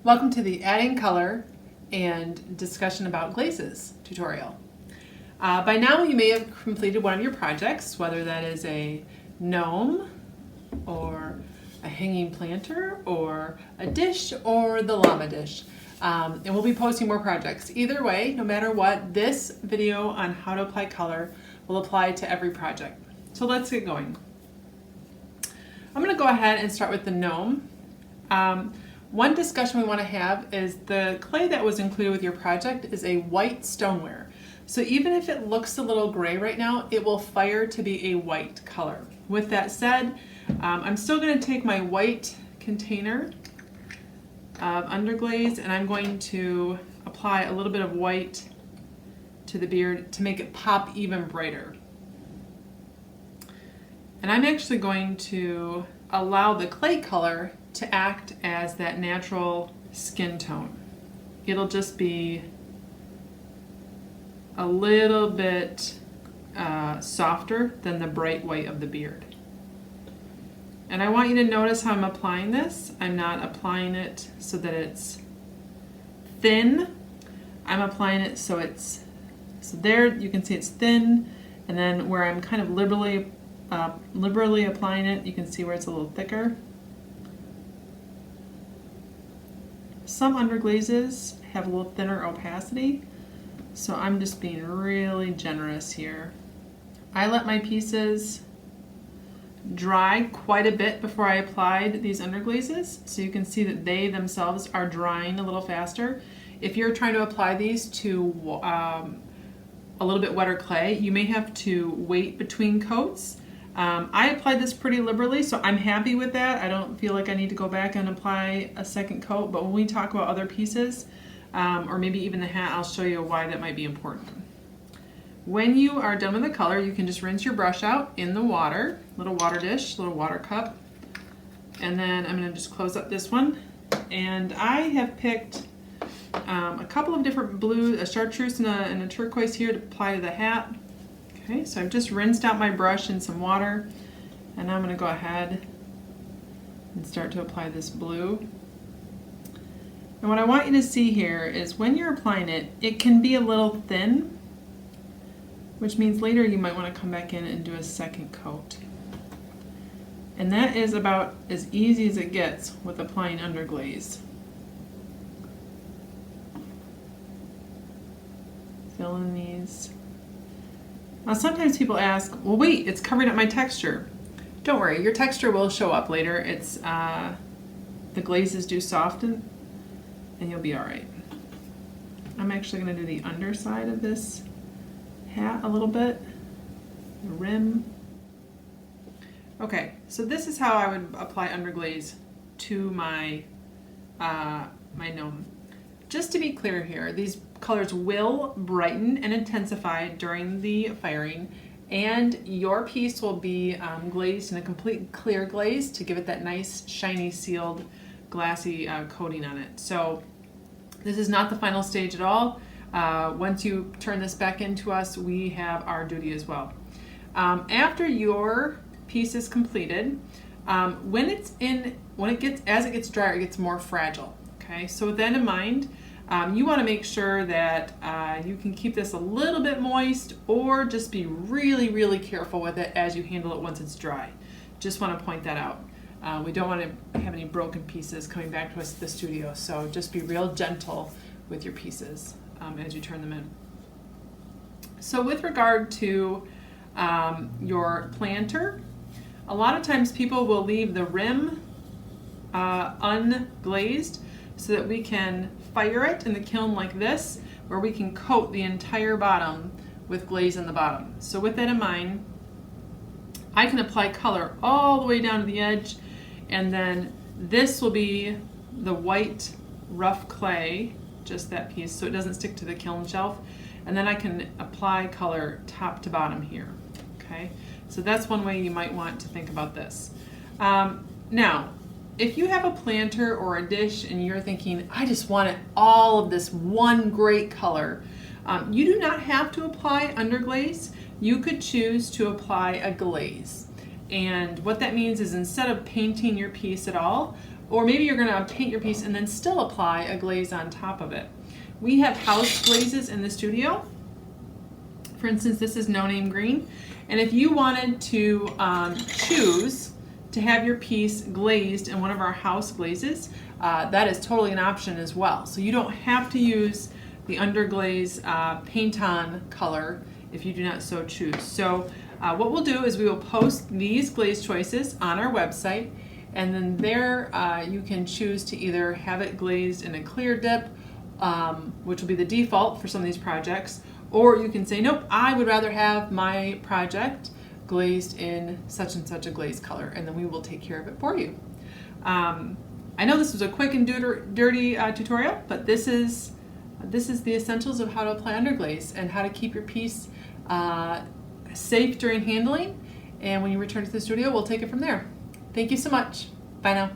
Welcome to the Adding Color and Discussion about Glazes tutorial. By now you may have completed one of your projects, whether that is a gnome or a hanging planter or a dish or the llama dish. And we'll be posting more projects. Either way, no matter what, this video on how to apply color will apply to every project. So let's get going. I'm going to go ahead and start with the gnome. One discussion we want to have is the clay that was included with your project is a white stoneware. So even if it looks a little gray right now, it will fire to be a white color. With that said, I'm still going to take my white container of Underglaze and I'm going to apply a little bit of white to the beard to make it pop even brighter. And I'm actually going to allow the clay color to act as that natural skin tone. It'll just be a little bit softer than the bright white of the beard. And I want you to notice how I'm applying this. I'm not applying it so that it's thin. I'm applying it so there you can see it's thin, and then where I'm kind of liberally applying it, you can see where it's a little thicker. Some underglazes have a little thinner opacity, so I'm just being really generous here. I let my pieces dry quite a bit before I applied these underglazes, so you can see that they themselves are drying a little faster. If you're trying to apply these to a little bit wetter clay, you may have to wait between coats. I applied this pretty liberally, so I'm happy with that. I don't feel like I need to go back and apply a second coat, but when we talk about other pieces, or maybe even the hat, I'll show you why that might be important. When you are done with the color, you can just rinse your brush out in the water, little water dish, little water cup, and then I'm going to just close up this one. And I have picked a couple of different blues, a chartreuse and a turquoise here to apply to the hat. Okay, so I've just rinsed out my brush in some water, and I'm going to go ahead and start to apply this blue. And what I want you to see here is when you're applying it, it can be a little thin, which means later you might want to come back in and do a second coat. And that is about as easy as it gets with applying underglaze. Fill in these. Now sometimes people ask, well wait, it's covering up my texture. Don't worry, your texture will show up later. It's the glazes do soften and you'll be alright. I'm actually going to do the underside of this hat a little bit, the rim. Okay, so this is how I would apply underglaze to my my gnome. Just to be clear here, these colors will brighten and intensify during the firing, and your piece will be glazed in a complete clear glaze to give it that nice, shiny, sealed, glassy coating on it. So this is not the final stage at all. Once you turn this back into us, we have our duty as well. After your piece is completed, as it gets drier, it gets more fragile. Okay, so with that in mind, you want to make sure that you can keep this a little bit moist, or just be really, really careful with it as you handle it once it's dry. Just want to point that out. We don't want to have any broken pieces coming back to us at the studio, so just be real gentle with your pieces as you turn them in. So with regard to your planter, a lot of times people will leave the rim unglazed so that we can fire it in the kiln like this, where we can coat the entire bottom with glaze in the bottom. So with that in mind, I can apply color all the way down to the edge, and then this will be the white rough clay, just that piece, so it doesn't stick to the kiln shelf, and then I can apply color top to bottom here. Okay, so that's one way you might want to think about this. Now, if you have a planter or a dish and you're thinking, I just want it all of this one great color, you do not have to apply underglaze. You could choose to apply a glaze. And what that means is instead of painting your piece at all, or maybe you're going to paint your piece and then still apply a glaze on top of it. We have house glazes in the studio. For instance, this is No Name Green. And if you wanted to choose to have your piece glazed in one of our house glazes, that is totally an option as well. So you don't have to use the Underglaze paint-on color if you do not so choose. So what we'll do is we will post these glaze choices on our website, and then there you can choose to either have it glazed in a clear dip, which will be the default for some of these projects, or you can say, nope, I would rather have my project glazed in such and such a glaze color, and then we will take care of it for you. I know this was a quick and dirty tutorial, but this is the essentials of how to apply underglaze and how to keep your piece safe during handling. And when you return to the studio, we'll take it from there. Thank you so much. Bye now.